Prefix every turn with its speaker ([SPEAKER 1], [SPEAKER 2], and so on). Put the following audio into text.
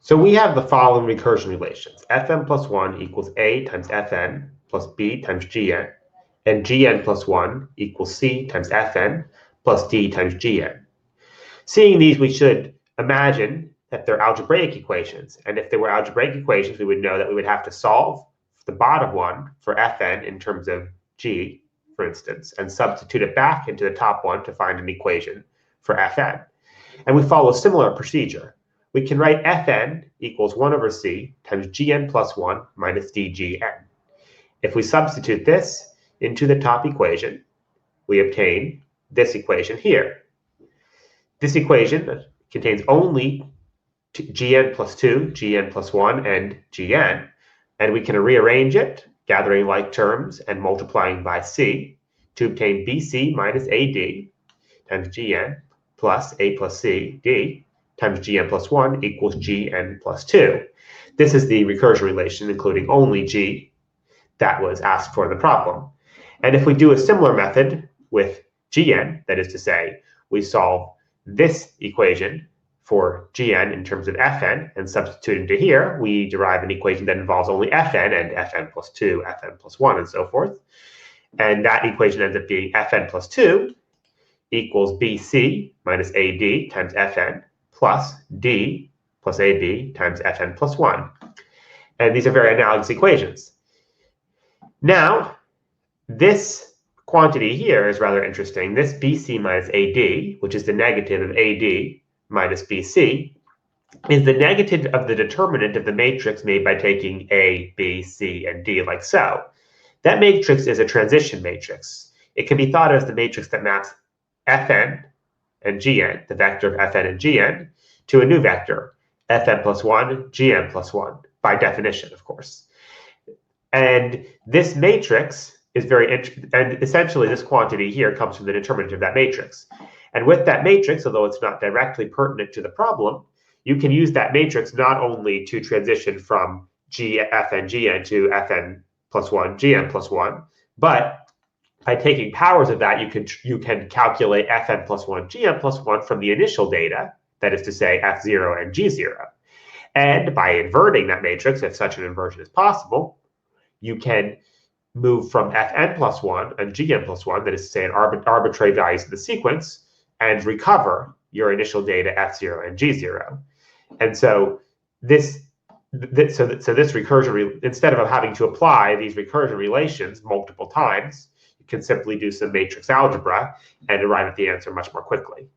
[SPEAKER 1] So we have the following recursion relations. Fn plus 1 equals A times Fn plus B times Gn, and Gn plus 1 equals C times Fn plus D times Gn. Seeing these, we should imagine that they're algebraic equations. And if they were algebraic equations, we would know that we would have to solve the bottom one for Fn in terms of G, for instance, and substitute it back into the top one to find an equation for Fn. And we follow a similar procedure. We can write Fn equals 1 over C times Gn plus 1 minus 𝑑𝐺𝑛. If we substitute this into the top equation, we obtain this equation here. This equation contains only Gn plus 2, Gn plus 1, and Gn, and we can rearrange it, gathering like terms and multiplying by C to obtain BC minus AD times Gn plus A plus C, D, times Gn plus 1 equals Gn plus 2. This is the recursion relation, including only G, that was asked for in the problem. And if we do a similar method with Gn, that is to say, we solve this equation for Gn in terms of Fn and substitute into here, we derive an equation that involves only Fn and Fn plus 2, Fn plus 1, and so forth. And that equation ends up being Fn plus 2 equals BC minus AD times Fn plus D plus AB times Fn plus 1. And these are very analogous equations. Now, this quantity here is rather interesting. This BC minus AD, which is the negative of AD minus BC, is the negative of the determinant of the matrix made by taking A, B, C, and D like so. That matrix is a transition matrix. It can be thought of as the matrix that maps Fn and Gn, the vector of Fn and Gn, to a new vector, Fn plus 1, Gn plus 1, by definition, of course. And this matrix is and essentially this quantity here comes from the determinant of that matrix. And with that matrix, although it's not directly pertinent to the problem, you can use that matrix not only to transition from Fn, Gn to Fn plus 1, Gn plus 1, but by taking powers of that, you can calculate Fn plus 1, Gn plus 1 from the initial data, that is to say F0 and G0. And by inverting that matrix, if such an inversion is possible, you can move from Fn plus 1 and Gn plus 1, that is to say an arbitrary values of the sequence, and recover your initial data F0 and G0. And so this recursion, instead of having to apply these recursion relations multiple times, you can simply do some matrix algebra and arrive at the answer much more quickly.